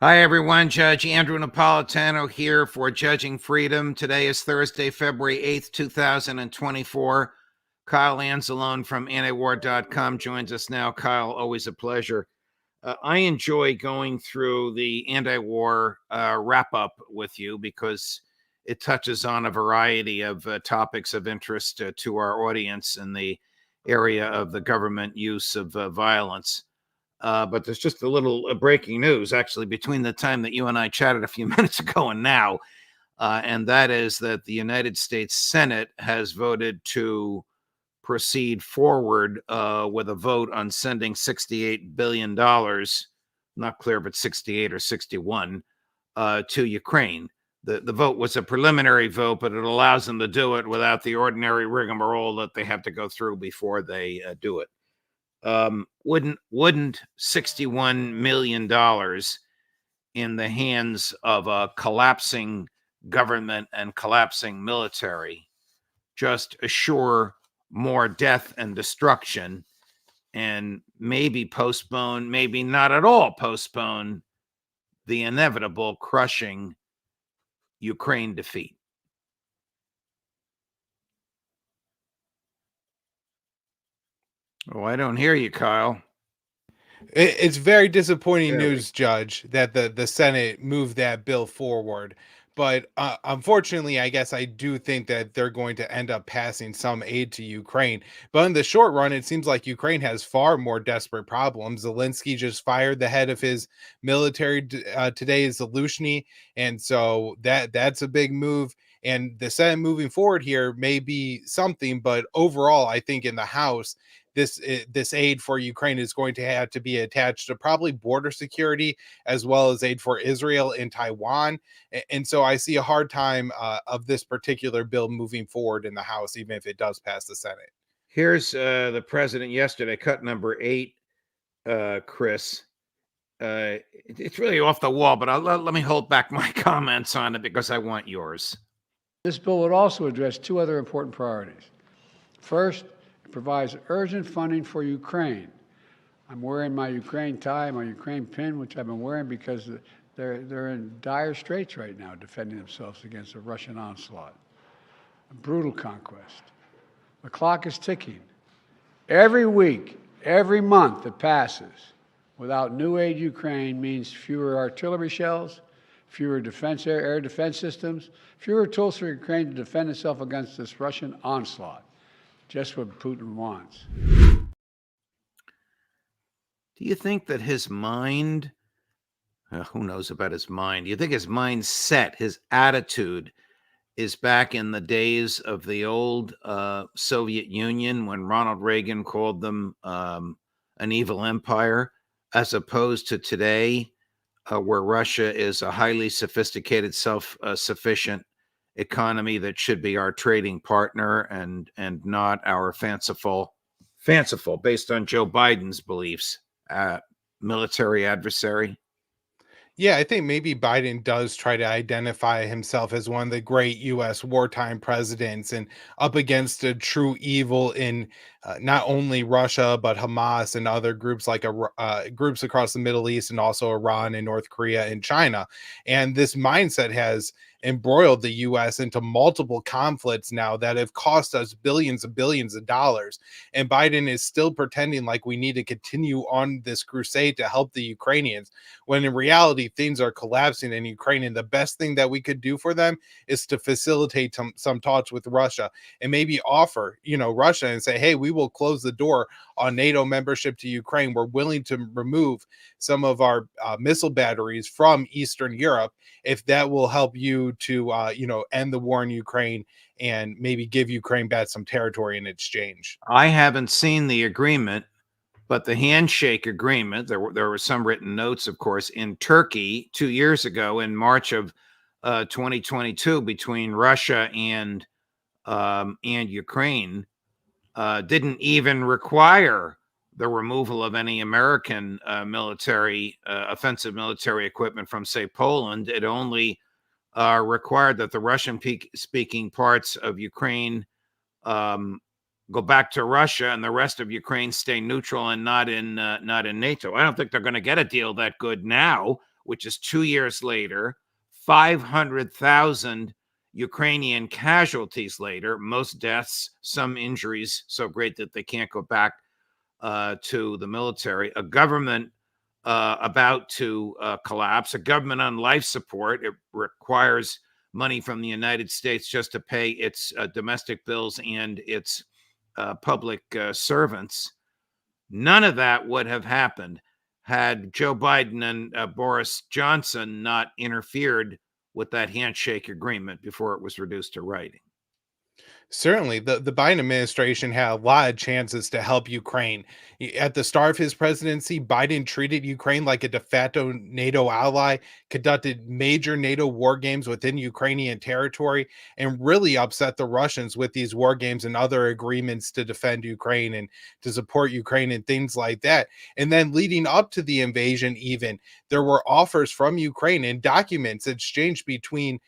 Hi, everyone. Judge Andrew Napolitano here for Judging Freedom. Today is Thursday, February 8th, 2024. Kyle Anzalone from Antiwar.com joins us now. Kyle, always a pleasure. I enjoy going through the anti-war wrap-up with you because it touches on a variety of topics of interest to our audience in the area of the government use of violence. But there's just a little breaking news, actually, between the time that you and I chatted a few minutes ago and now. And that is that the United States Senate has voted to proceed forward with a vote on sending $68 billion, not clear if it's 68 or 61, to Ukraine. The vote was a preliminary vote, but it allows them to do it without the ordinary rigmarole that they have to go through before they do it. Wouldn't $61 million in the hands of a collapsing government and collapsing military just assure more death and destruction and maybe postpone, maybe not at all postpone, the inevitable crushing Ukraine defeat? Oh, I don't hear you, Kyle. It's very disappointing news, Judge, that the Senate moved that bill forward. But unfortunately, I guess I do think that they're going to end up passing some aid to Ukraine. But in the short run, it seems like Ukraine has far more desperate problems. Zelensky just fired the head of his military today, Zelensky, and so that's a big move. And the Senate moving forward here may be something, but overall, I think in the House, this aid for Ukraine is going to have to be attached to probably border security as well as aid for Israel and Taiwan. And so I see a hard time of this particular bill moving forward in the House, even if it does pass the Senate. Here's the president yesterday, cut number 8, Chris. It's really off the wall, but let me hold back my comments on it because I want yours. This bill would also address two other important priorities. First, it provides urgent funding for Ukraine. I'm wearing my Ukraine tie, my Ukraine pin, which I've been wearing because they're in dire straits right now, defending themselves against a Russian onslaught, a brutal conquest. The clock is ticking. Every week, every month that passes without new aid to Ukraine means fewer artillery shells, fewer air defense systems, fewer tools for Ukraine to defend itself against this Russian onslaught. Just what Putin wants. Do you think that his mind, who knows about his mind? Do you think his mindset, his attitude is back in the days of the old Soviet Union when Ronald Reagan called them an evil empire, as opposed to today where Russia is a highly sophisticated, self-sufficient economy that should be our trading partner and not our fanciful, based on Joe Biden's beliefs, military adversary? Yeah, I think maybe Biden does try to identify himself as one of the great U.S. wartime presidents and up against a true evil in not only Russia, but Hamas and other groups like groups across the Middle East and also Iran and North Korea and China. And this mindset has embroiled the U.S. into multiple conflicts now that have cost us billions and billions of dollars. And Biden is still pretending like we need to continue on this crusade to help the Ukrainians, when in reality, things are collapsing in Ukraine. And the best thing that we could do for them is to facilitate some talks with Russia and maybe offer, Russia and say, hey, we will close the door on NATO membership to Ukraine. We're willing to remove some of our missile batteries from Eastern Europe if that will help you to, end the war in Ukraine and maybe give Ukraine back some territory in exchange. I haven't seen the agreement, but the handshake agreement, there were some written notes, of course, in Turkey 2 years ago in March of 2022 between Russia and Ukraine, didn't even require the removal of any American offensive military equipment from, say, Poland. It only required that the Russian-speaking parts of Ukraine go back to Russia and the rest of Ukraine stay neutral and not in NATO. I don't think they're going to get a deal that good now which is 2 years later, 500,000 Ukrainian casualties later, most deaths, some injuries so great that they can't go back to the military, a government about to collapse, a government on life support. It requires money from the United States just to pay its domestic bills and its public servants. None of that would have happened had Joe Biden and Boris Johnson not interfered with that handshake agreement before it was reduced to writing. Certainly, the Biden administration had a lot of chances to help Ukraine. At the start of his presidency, Biden treated Ukraine like a de facto NATO ally, conducted major NATO war games within Ukrainian territory, and really upset the Russians with these war games and other agreements to defend Ukraine and to support Ukraine and things like that. And then leading up to the invasion, even there were offers from Ukraine and documents exchanged between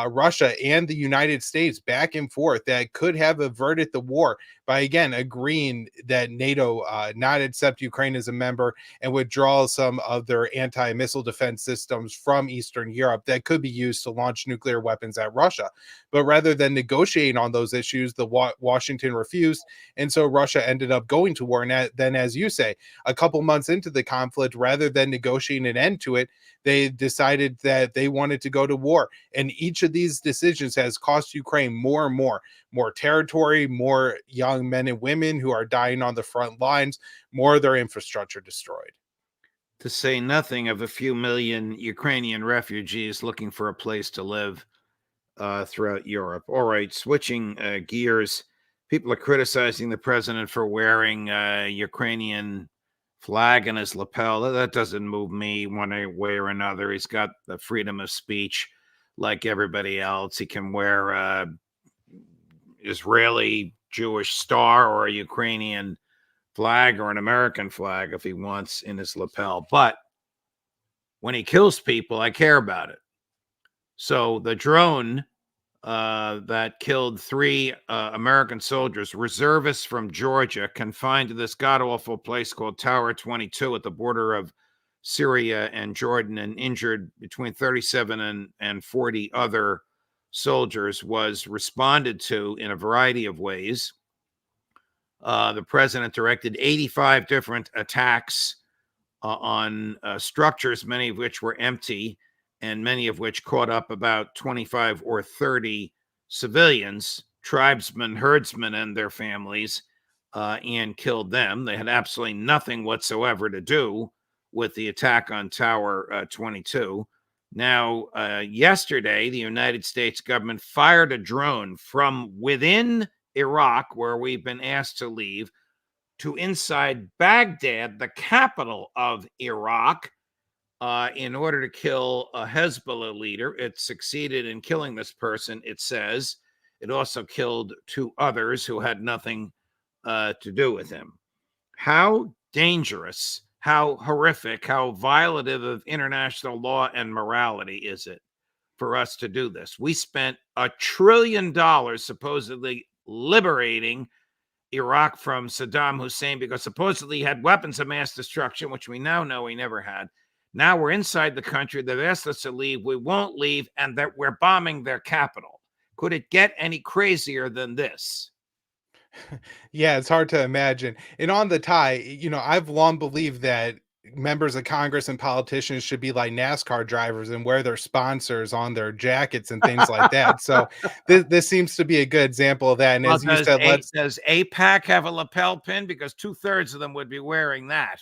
Russia and the United States back and forth that could have averted the war by again agreeing that NATO not accept Ukraine as a member and withdraw some of their anti-missile defense systems from Eastern Europe that could be used to launch nuclear weapons at Russia. But rather than negotiating on those issues, the Washington refused, and so Russia ended up going to war. And then, as you say, a couple months into the conflict, rather than negotiating an end to it, they decided that they wanted to go to war. And each of these decisions has cost Ukraine more and more territory, more young men and women who are dying on the front lines, more of their infrastructure destroyed. To say nothing of a few million Ukrainian refugees looking for a place to live throughout Europe. All right, switching gears. People are criticizing the president for wearing a Ukrainian flag in his lapel. That doesn't move me one way or another. He's got the freedom of speech like everybody else. He can wear a Israeli Jewish star or a Ukrainian flag or an American flag if he wants in his lapel. But when he kills people, I care about it. So the drone that killed 3 American soldiers, reservists from Georgia, confined to this god-awful place called Tower 22 at the border of Syria and Jordan, and injured between 37 and 40 other soldiers, was responded to in a variety of ways. The president directed 85 different attacks on structures, many of which were empty, and many of which caught up about 25 or 30 civilians, tribesmen, herdsmen, and their families, and killed them. They had absolutely nothing whatsoever to do with the attack on Tower 22. Now, yesterday, the United States government fired a drone from within Iraq, where we've been asked to leave, to inside Baghdad, the capital of Iraq, in order to kill a Hezbollah leader. It succeeded in killing this person, it says. It also killed 2 others who had nothing to do with him. How dangerous, how horrific, how violative of international law and morality is it for us to do this? We spent $1 trillion supposedly liberating Iraq from Saddam Hussein because supposedly he had weapons of mass destruction, which we now know he never had. Now we're inside the country. They've asked us to leave. We won't leave, and that we're bombing their capital. Could it get any crazier than this? Yeah, it's hard to imagine. And on the tie, I've long believed that members of Congress and politicians should be like NASCAR drivers and wear their sponsors on their jackets and things like that. So this seems to be a good example of that. And Well, as you said, does APAC have a lapel pin? Because 2/3 of them would be wearing that.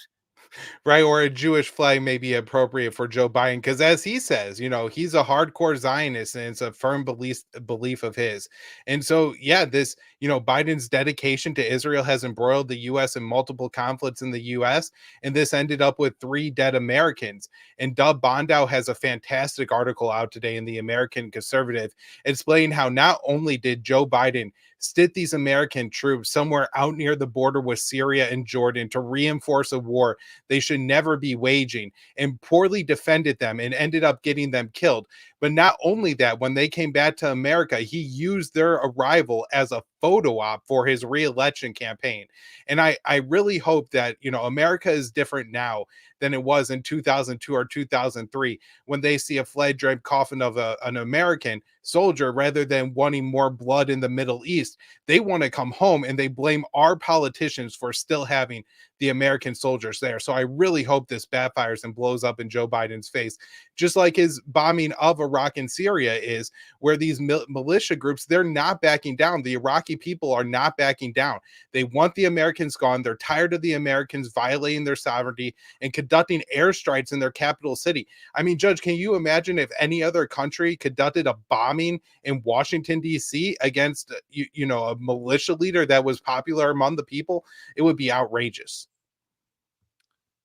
right, or a Jewish flag may be appropriate for Joe Biden because, as he says, he's a hardcore Zionist and it's a firm belief of his. And so, yeah, this Biden's dedication to Israel has embroiled the U.S. in multiple conflicts in the U.S. and this ended up with 3 dead Americans. And Dub Bondow has a fantastic article out today in the American Conservative explaining how not only did Joe Biden sit these American troops somewhere out near the border with Syria and Jordan to reinforce a war they should never be waging, and poorly defended them and ended up getting them killed. But not only that, when they came back to America, he used their arrival as a photo op for his reelection campaign. And I really hope that, America is different now than it was in 2002 or 2003 when they see a flag draped coffin of an American soldier rather than wanting more blood in the Middle East. They want to come home and they blame our politicians for still having the American soldiers there. So I really hope this backfires and blows up in Joe Biden's face, just like his bombing of Iraq and Syria is, where these militia groups, they're not backing down. The Iraqi people are not backing down. They want the Americans gone. They're tired of the Americans violating their sovereignty and conducting airstrikes in their capital city. I mean, Judge, can you imagine if any other country conducted a bombing in Washington, D.C. against, a militia leader that was popular among the people? It would be outrageous.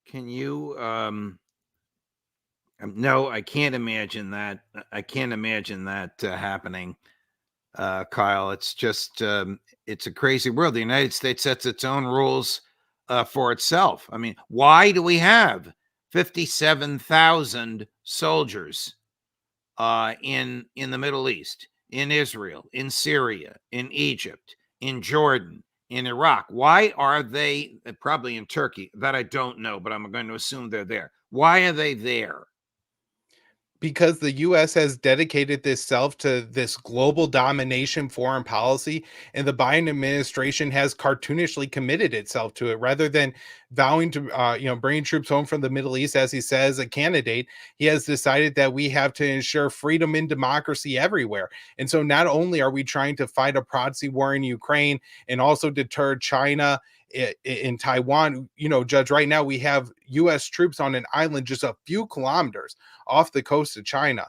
Can you no, I can't imagine that. I can't imagine that happening, Kyle. It's just it's a crazy world. The United States sets its own rules for itself. I mean, why do we have 57,000 soldiers in the Middle East, in Israel, in Syria, in Egypt, in Jordan, in Iraq? Why are they probably in Turkey? That I don't know, but I'm going to assume they're there. Why are they there? Because the US has dedicated itself to this global domination foreign policy, and the Biden administration has cartoonishly committed itself to it. Rather than vowing to bringing troops home from the Middle East, as he says, a candidate, he has decided that we have to ensure freedom and democracy everywhere. And so not only are we trying to fight a proxy war in Ukraine and also deter China in Taiwan, Judge, right now we have US troops on an island just a few kilometers off the coast of China.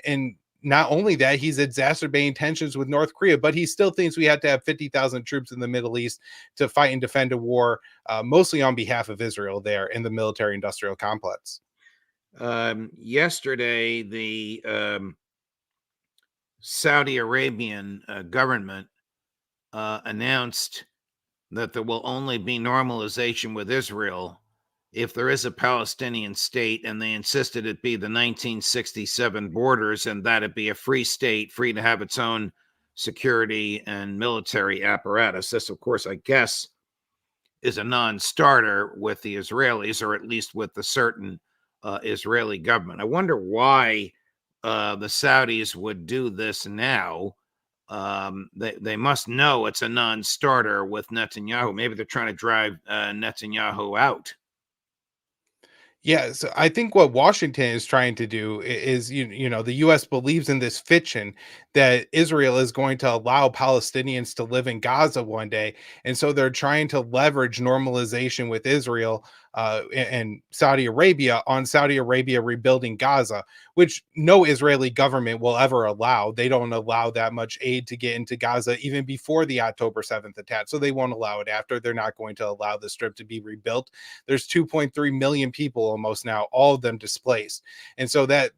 And not only that, he's exacerbating tensions with North Korea, but he still thinks we have to have 50,000 troops in the Middle East to fight and defend a war, mostly on behalf of Israel there in the military industrial complex. Yesterday, the Saudi Arabian government announced that there will only be normalization with Israel if there is a Palestinian state, and they insisted it be the 1967 borders and that it be a free state, free to have its own security and military apparatus. This, of course, I guess, is a non-starter with the Israelis, or at least with the certain Israeli government. I wonder why the Saudis would do this now. They must know it's a non-starter with Netanyahu. Maybe they're trying to drive Netanyahu out. Yeah, so I think what Washington is trying to do is, the U.S. believes in this fiction that Israel is going to allow Palestinians to live in Gaza one day, and so they're trying to leverage normalization with Israel and Saudi Arabia on Saudi Arabia rebuilding Gaza, which no Israeli government will ever allow. They don't allow that much aid to get into Gaza even before the October 7th attack, so they won't allow it after. They're not going to allow the strip to be rebuilt. There's 2.3 million people almost now, all of them displaced, and so that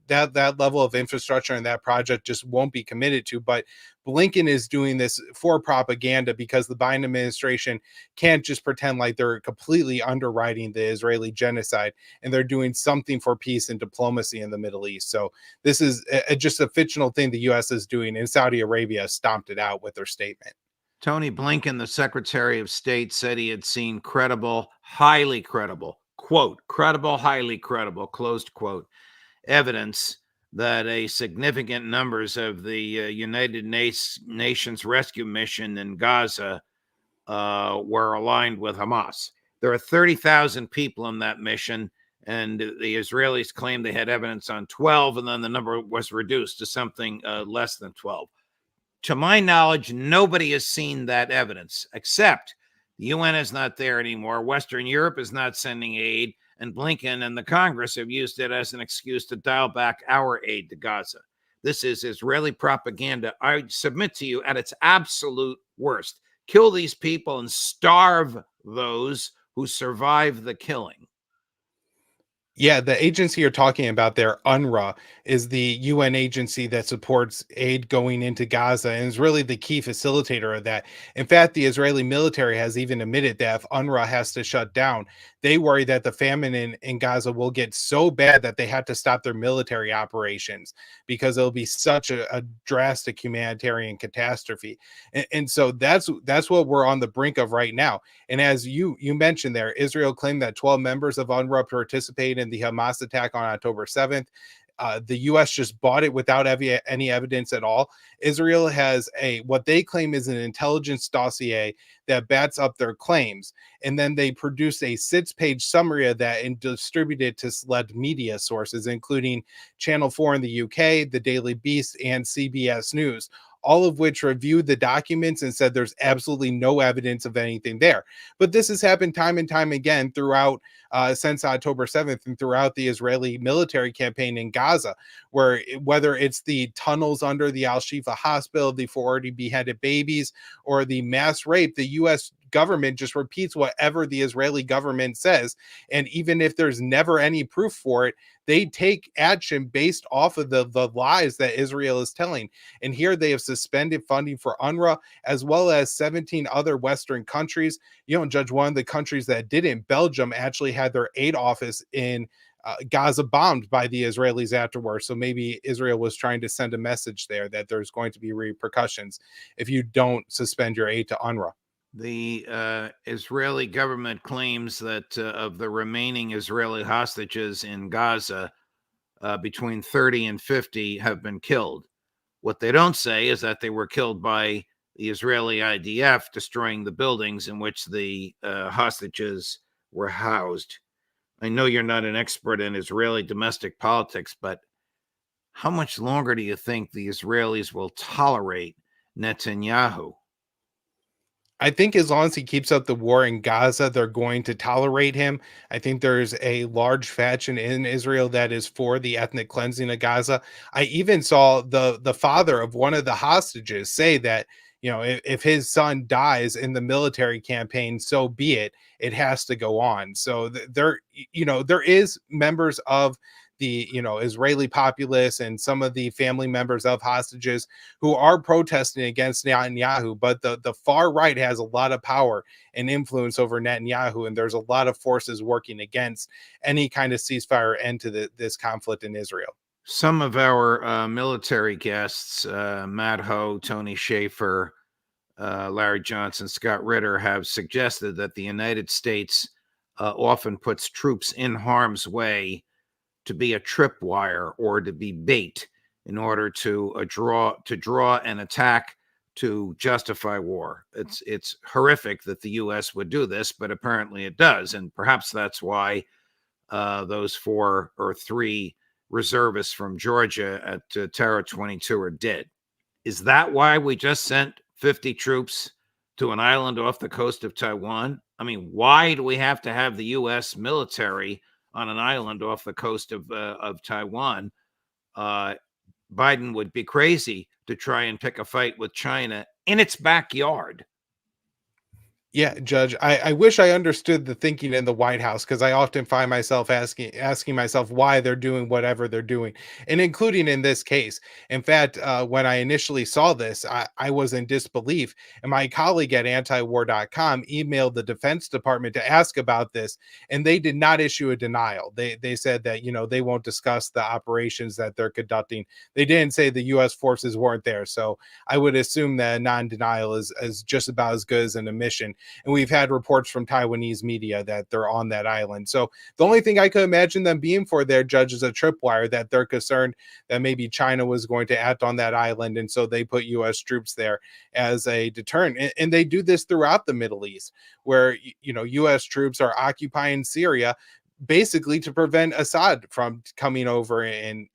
level of infrastructure and that project just won't be committed to. But Blinken is doing this for propaganda because the Biden administration can't just pretend like they're completely underwriting the Israeli genocide and they're doing something for peace and diplomacy in the Middle East. So this is just a fictional thing the U.S. is doing, and Saudi Arabia stomped it out with their statement. Tony Blinken, the Secretary of State, said he had seen credible, highly credible, quote, credible, highly credible, closed quote, evidence that a significant numbers of the United Nations rescue mission in Gaza were aligned with Hamas. There are 30,000 people in that mission, and the Israelis claimed they had evidence on 12, and then the number was reduced to something less than 12. To my knowledge, nobody has seen that evidence, except the UN is not there anymore. Western Europe is not sending aid, and Blinken and the Congress have used it as an excuse to dial back our aid to Gaza. This is Israeli propaganda, I submit to you, at its absolute worst. Kill these people and starve those who survive the killing. Yeah, the agency you're talking about there, UNRWA, is the UN agency that supports aid going into Gaza and is really the key facilitator of that. In fact, the Israeli military has even admitted that if UNRWA has to shut down, they worry that the famine in Gaza will get so bad that they have to stop their military operations because it'll be such a drastic humanitarian catastrophe. And so that's what we're on the brink of right now. And as you mentioned there, Israel claimed that 12 members of UNRWA participated in the Hamas attack on October 7th. The U.S. just bought it without any evidence at all. Israel has a what they claim is an intelligence dossier that backs up their claims, and then they produced a 6-page summary of that and distributed it to select media sources, including Channel 4 in the UK, the Daily Beast, and CBS News, all of which reviewed the documents and said there's absolutely no evidence of anything there. But this has happened time and time again throughout since October 7th and throughout the Israeli military campaign in Gaza, where whether it's the tunnels under the Al Shifa hospital, the 4 beheaded babies, or the mass rape, the U.S. government just repeats whatever the Israeli government says. And even if there's never any proof for it, they take action based off of the lies that Israel is telling. And here they have suspended funding for UNRWA as well as 17 other Western countries. You don't judge one of the countries that didn't. Belgium actually had their aid office in Gaza bombed by the Israelis afterwards. So maybe Israel was trying to send a message there that there's going to be repercussions if you don't suspend your aid to UNRWA. The Israeli government claims that of the remaining Israeli hostages in Gaza, between 30 and 50 have been killed. What they don't say is that they were killed by the Israeli IDF destroying the buildings in which the hostages were housed. I know you're not an expert in Israeli domestic politics, but how much longer do you think the Israelis will tolerate Netanyahu? I think as long as he keeps up the war in Gaza, they're going to tolerate him. I think there's a large faction in Israel that is for the ethnic cleansing of Gaza. I even saw the father of one of the hostages say that, if his son dies in the military campaign, so be it. It has to go on. So there is members of the Israeli populace and some of the family members of hostages who are protesting against Netanyahu, but the far right has a lot of power and influence over Netanyahu, and there's a lot of forces working against any kind of ceasefire end to this conflict in Israel. Some of our military guests, Matt Ho, Tony Schaefer, Larry Johnson, Scott Ritter, have suggested that the United States often puts troops in harm's way to be a tripwire or to be bait in order to draw an attack to justify war. It's horrific that the U.S. would do this, but apparently it does, and perhaps that's why those 4 or 3 reservists from Georgia at Terra 22 are dead. Is that why we just sent 50 troops to an island off the coast of Taiwan? I mean, why do we have to have the U.S. military on an island off the coast of Taiwan? Biden would be crazy to try and pick a fight with China in its backyard. Yeah, Judge, I wish I understood the thinking in the White House because I often find myself asking myself why they're doing whatever they're doing, and including in this case. In fact, when I initially saw this, I was in disbelief, and my colleague at Antiwar.com emailed the Defense Department to ask about this, and they did not issue a denial. They said that they won't discuss the operations that they're conducting. They didn't say the U.S. forces weren't there, so I would assume that non-denial is just about as good as an admission. And we've had reports from Taiwanese media that they're on that island. So the only thing I could imagine them being for their judge is a tripwire, that they're concerned that maybe China was going to act on that island. And so they put U.S. troops there as a deterrent. And they do this throughout the Middle East, where, U.S. troops are occupying Syria basically to prevent Assad from coming over and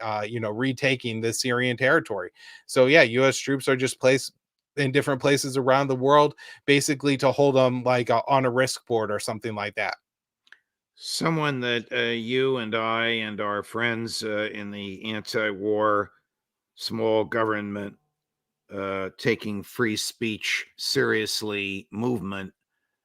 retaking the Syrian territory. So yeah, U.S. troops are just placed in different places around the world, basically to hold them like on a risk board or something like that. Someone that you and I and our friends in the anti-war small government taking free speech seriously movement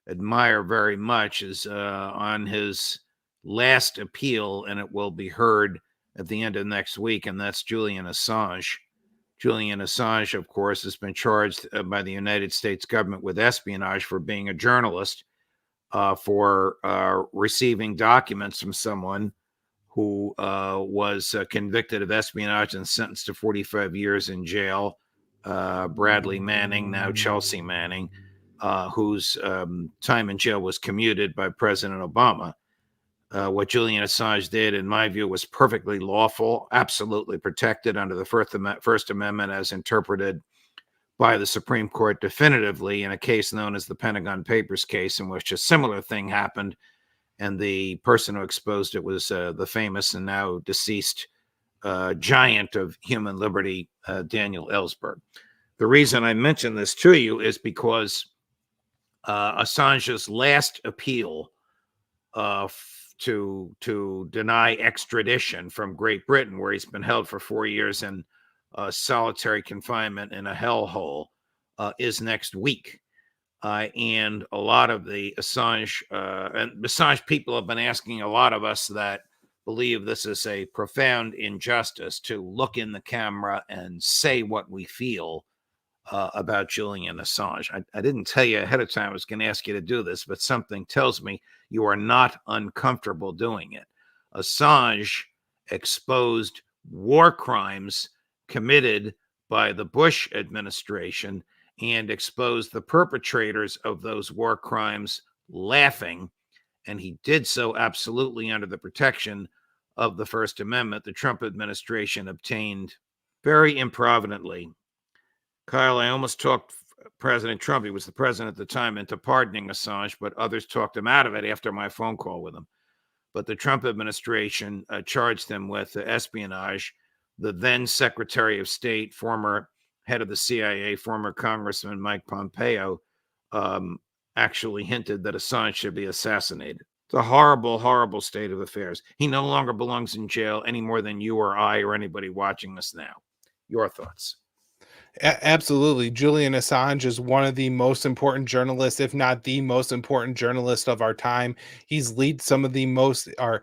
admire very much is on his last appeal, and it will be heard at the end of next week, and that's Julian Assange. Julian Assange, of course, has been charged by the United States government with espionage for being a journalist, for receiving documents from someone who was convicted of espionage and sentenced to 45 years in jail. Bradley Manning, now Chelsea Manning, whose time in jail was commuted by President Obama. What Julian Assange did, in my view, was perfectly lawful, absolutely protected under the First Amendment as interpreted by the Supreme Court definitively in a case known as the Pentagon Papers case, in which a similar thing happened, and the person who exposed it was the famous and now deceased giant of human liberty, Daniel Ellsberg. The reason I mention this to you is because Assange's last appeal to deny extradition from Great Britain, where he's been held for 4 years in solitary confinement in a hellhole, is next week. And a lot of the Assange people have been asking a lot of us that believe this is a profound injustice to look in the camera and say what we feel about Julian Assange. I didn't tell you ahead of time I was going to ask you to do this, but something tells me you are not uncomfortable doing it. Assange exposed war crimes committed by the Bush administration and exposed the perpetrators of those war crimes laughing, and he did so absolutely under the protection of the First Amendment. The Trump administration obtained very improvidently. Kyle, I almost talked President Trump, he was the president at the time, into pardoning Assange, but others talked him out of it after my phone call with him. But the Trump administration charged him with espionage. The then Secretary of State, former head of the CIA, former Congressman Mike Pompeo, actually hinted that Assange should be assassinated. It's a horrible, horrible state of affairs. He no longer belongs in jail any more than you or I or anybody watching us now. Your thoughts? Absolutely. Julian Assange is one of the most important journalists, if not the most important journalist of our time. He's leaked some of the most, or,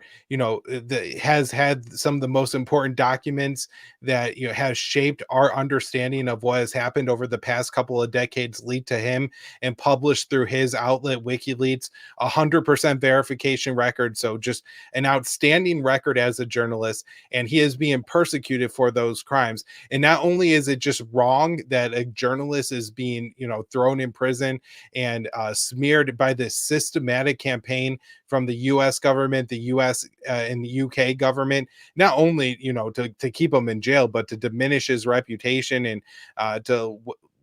has had some of the most important documents that, has shaped our understanding of what has happened over the past couple of decades, leaked to him and published through his outlet, WikiLeaks, 100% verification record. So just an outstanding record as a journalist. And he is being persecuted for those crimes. And not only is it just wrong that a journalist is being, thrown in prison and smeared by this systematic campaign from the U.S. government, the U.S. And the U.K. government, not only, to keep him in jail, but to diminish his reputation and to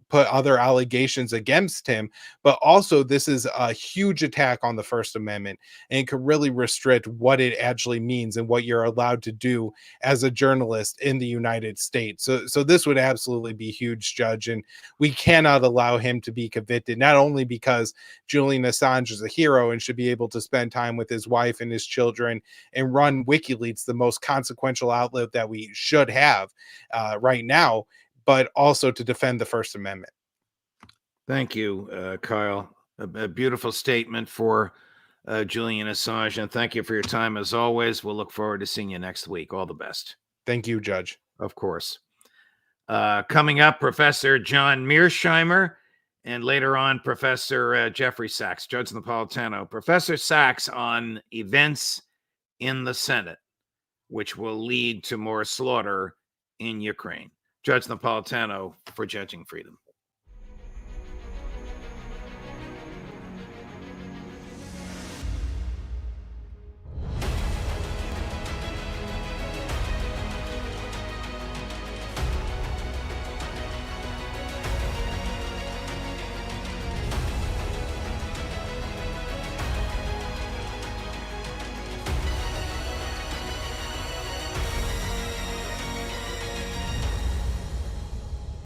put other allegations against him. But also, this is a huge attack on the First Amendment and could really restrict what it actually means and what you're allowed to do as a journalist in the United States. So this would absolutely be huge, Judge, and we cannot allow him to be convicted, not only because Julian Assange is a hero and should be able to spend time with his wife and his children and run WikiLeaks, the most consequential outlet that we should have right now, but also to defend the First Amendment. Thank you, Kyle. A beautiful statement for Julian Assange, and thank you for your time as always. We'll look forward to seeing you next week. All the best. Thank you, Judge. Of course. Coming up, Professor John Mearsheimer, and later on, Professor Jeffrey Sachs, Judge Napolitano. Professor Sachs on events in the Senate, which will lead to more slaughter in Ukraine. Judge Napolitano for Judging Freedom.